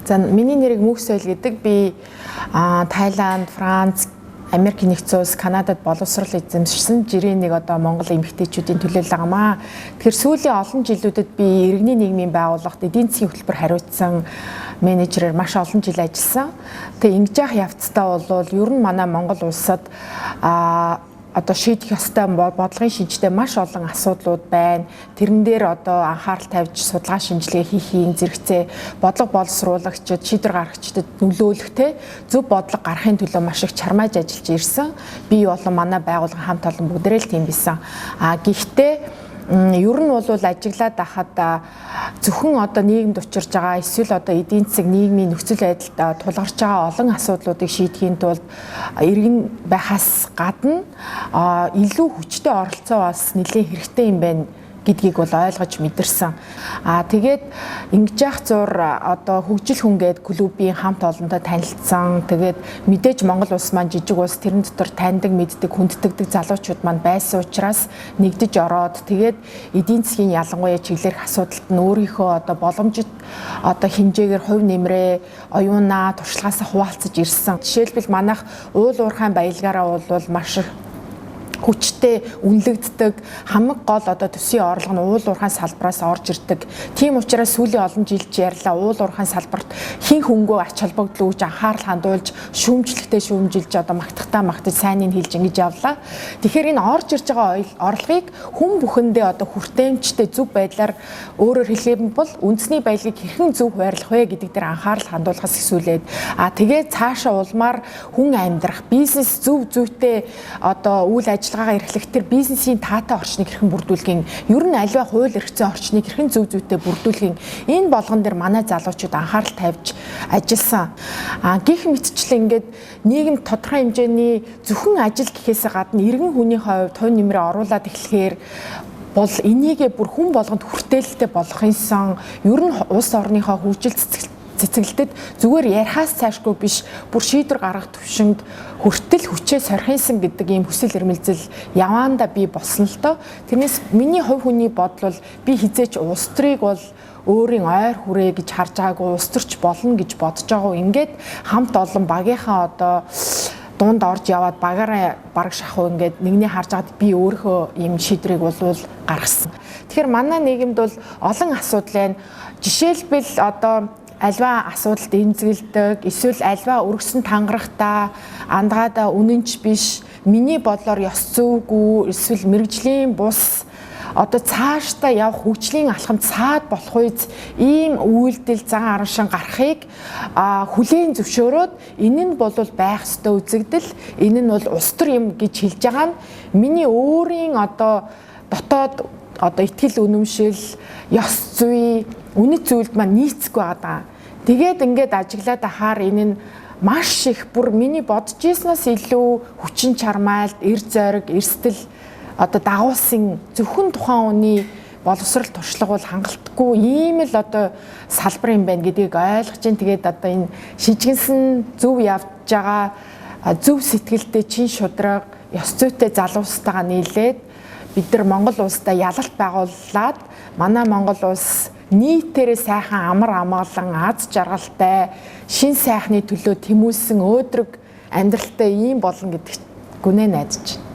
За миний нэрийг Мөх Соёл гэдэг. Би Тайланд, Франц, Америк нэгдсэн улс, Канадад боловсрол эзэмшсэн жирийн нэг Монгол эмэгтэйчүүдийн төлөөлөл агамаа. Тэгэхээр сүүлийн олон жилүүдэд би иргэний нийгмийн байгууллагт эдийн засгийн хөтөлбөр хариуцсан менежерээр маш олон жил ажилласан. Тэгээ ингэж явах явцдаа бол ер нь манай Монгол улсад шийдэх ёстой бодлогын шинжтэй маш олон асуудлууд байна. Тэрэн дээр анхаарал тавьж судалгаа шинжилгээ хийхийн зэрэгцээ бодлого боловсруулагчид, шийдвэр гаргагчдад нөлөөлөхтэй зөв бодлого гаргахын төлөө маш их чармааж ажиллаж ирсэн. Би болон манай байгууллагын хамт олон бүгдээрээ л тийм байсан. Гэхдээ ер нь бол ажиглаад байхад зөвхөн нийгэмд учирж байгаа эсвэл эдийн засаг нийгмийн нөхцөл байдалд тулгарч байгаа олон асуудлуудыг шийдэхийн тулд иргэн байхаас гадна илүү хүчтэй оролцоо бас нэлээд хэрэгтэй юм байна гэдгийг бол ойлгож мэдэрсэн. Тэгээд ингэж явах зур хөгжил хүн гээд клубийн хамт олонтой танилцсан. Тэгээд мэдээж Монгол улс маань жижиг улс, тэрэн дотор таньдаг, мэддэг, хүнддэг залуучууд маань байсан учраас нэгдэж ороод тэгээд эдийн засгийн ялангуяа чиглэлэх асуудалд нь өөрийнхөө боломжит хэмжээгээр хувь нэмрээ, оюунаа, туршлагаасаа хуваалцаж ирсэн. Жишээлбэл манайх уул уурхайн баялгаараа бол маш хүчтэй үнэлэгддэг, хамаг гол төсвийн орлого нь уул уурхайн салбараас орж ирдэг. Тийм учраас сүүлийн олон жилд ярьлаа уул уурхайн салбарт хин хөнгөө ач холбогдол үүж анхаарал хандуулж шүүмжлэхтэй шүүмжилж магтахтаа магтаж сайныг хэлж ингэж явлаа. Тэгэхээр энэ орж ирж байгаа орлогыг хүн бүхэндээ хүртээмжтэй зөв байдлаар өөрөөр хэлэх бол үндэсний баялагийг хэрхэн зөв хуваарлах вэ гэдэг дээр анхаарал хандуулахаас эхлүүлээд тэгээд цаашаа улмаар хүн амьдрах, бизнес зөв зүйтэй үйл ажиллагаагаа эрхлэхдээ бизнесийн таатай орчныг хэрхэн бүрдүүлэхийн, ер нь аливаа хууль эрхцээ орчныг хэрхэн зөв зүйтэй бүрдүүлэхийн энэ болгон дээр манай залуучууд анхаарал тавьж ажилласан. Гэх мэтчлэн ингээд нийгэм тодорхой хэмжээний зөвхөн ажил гэхээсээ гадна иргэн хүнийхээ хувьд хувь нэмрээ оруулаад эхлэхээр бол энийгээ бүр хүн болгонд хүртээлтэй болгохын сон ер нь улс орныхоо хөгжил цэцгэлтэд зүгээр ярихаас цаашгүй биш бүр шийдвэр гаргах төвшөнд хүртэл хүчээ сорхинсан гэдэг ийм хүсэл эрмэлзэл яваанда би болсон л доо. Тэрнээс миний хувь хүний бодол би хизээч улс төрийг бол өөрийн ойр хүрээ гэж харж байгаагүй, улс төрч болно гэж бодож байгаа. Ингээд хамт олон багийнхаа дунд орж яваад багаараа бараг шахуу ингээд нэгний харж байгаад би өөрөө ийм шийдрийг бол гаргасан. Тэгэхээр манай нийгэмд бол олон асуудал байна. Жишээлбэл альва асуудалд эмзэглэдэг, эсвэл альва өргөсөн тангарахтаа андгаадаа үнэнч биш, миний бодлоор ёс зүйгүй, эсвэл мэрэгжлийн бус цаашдаа явах хөгжлийн алхамд саад болох үез ийм үйлдэл зан араншин гарахыг хүлээн зөвшөөрөөд энэ нь бол байх ёстой үзэгдэл, энэ нь бол улс төр юм гэж хэлж байгаа нь миний өөрийн дотоод итгэл үнэмшил, ёс зүй, үнэт зүйлд маань нийцэхгүй байгаа. Тэгээд ингээд ажиглаад ахаар энэ нь маш их бүр миний бодож ийснээс илүү хүчин чармайлт, эр зориг, эрсдэл дагуулсан зөвхөн тухайн хүний боловсрол туршлага бол хангалтгүй ийм л салбар юм байна гэдгийг ойлгож байна. Тэгээд энэ шижгэнсэн зөв явж байгаа зөв сэтгэлтэй чин шудраг, ёс зүйтэй залуустайгаа нийлээд бид нар Монгол улстай ялалт байгуулад манай Монгол улс нийтээрээ сайхан амар амгалан аз жаргалтай шин сайхны төлөө тэмүүлсэн өөдрөг амьдралтай ийм болно гэдэгт гүнээ найдаж байна.